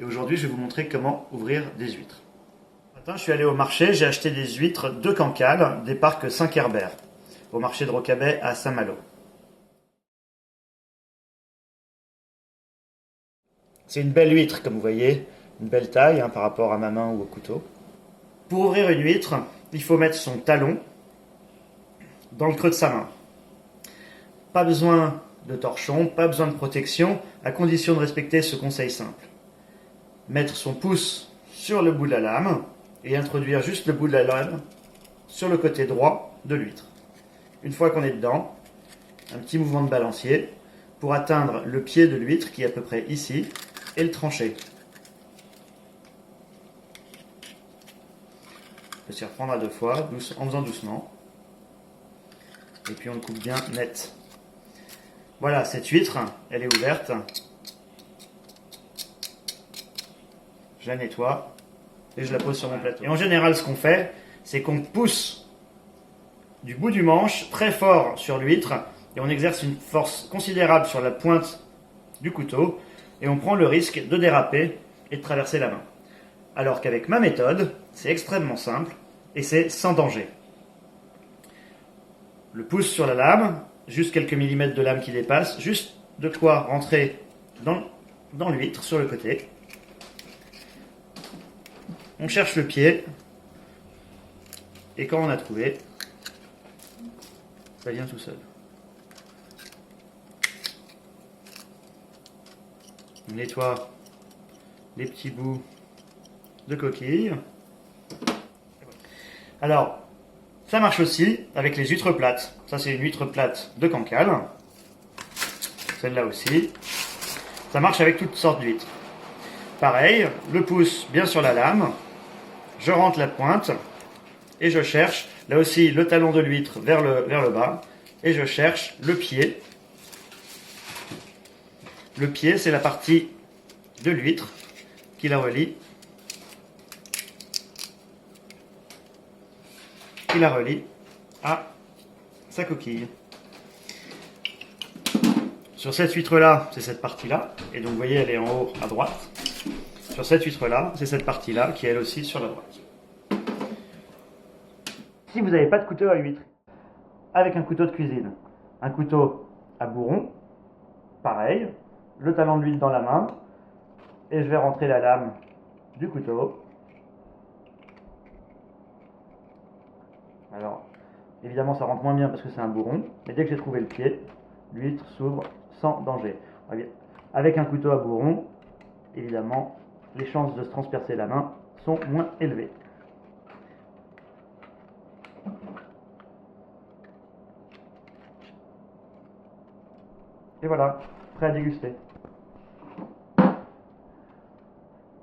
aujourd'hui je vais vous montrer comment ouvrir des huîtres. Ce matin je suis allé au marché, j'ai acheté des huîtres de Cancale, des parcs Saint-Herbert, au marché de Rocabet à Saint-Malo. C'est une belle huître comme vous voyez, une belle taille par rapport à ma main ou au couteau. Pour ouvrir une huître, il faut mettre son talon dans le creux de sa main. Pas besoin de torchon, pas besoin de protection, à condition de respecter ce conseil simple. Mettre son pouce sur le bout de la lame et introduire juste le bout de la lame sur le côté droit de l'huître. Une fois qu'on est dedans, un petit mouvement de balancier pour atteindre le pied de l'huître qui est à peu près ici et le trancher. On peut s'y reprendre à deux fois en faisant doucement. Et puis on le coupe bien net. Voilà, cette huître, elle est ouverte. Je la nettoie et je la pose sur mon plateau. Et en général, ce qu'on fait, c'est qu'on pousse du bout du manche très fort sur l'huître et on exerce une force considérable sur la pointe du couteau et on prend le risque de déraper et de traverser la main. Alors qu'avec ma méthode, c'est extrêmement simple et c'est sans danger. Le pouce sur la lame, juste quelques millimètres de lame qui dépassent, juste de quoi rentrer dans l'huître sur le côté. On cherche le pied et quand on a trouvé, ça vient tout seul. On nettoie les petits bouts de coquille. Alors, ça marche aussi avec les huîtres plates. Ça, c'est une huître plate de Cancale. Celle-là aussi. Ça marche avec toutes sortes d'huîtres. Pareil, le pouce bien sur la lame. Je rentre la pointe et je cherche, là aussi, le talon de l'huître vers le bas. Et je cherche le pied. Le pied, c'est la partie de l'huître qui la relie. À sa coquille. Sur cette huître-là, c'est cette partie-là. Et donc, vous voyez, elle est en haut à droite. Sur cette huître-là, c'est cette partie-là qui est elle aussi sur la droite. Si vous n'avez pas de couteau à huître, avec un couteau de cuisine, un couteau à bourron, pareil, le talon de l'huître dans la main, et je vais rentrer la lame du couteau. Alors, évidemment, ça rentre moins bien parce que c'est un bourron, mais dès que j'ai trouvé le pied, l'huître s'ouvre sans danger. Avec un couteau à bourron, évidemment, les chances de se transpercer la main sont moins élevées. Et voilà, prêt à déguster.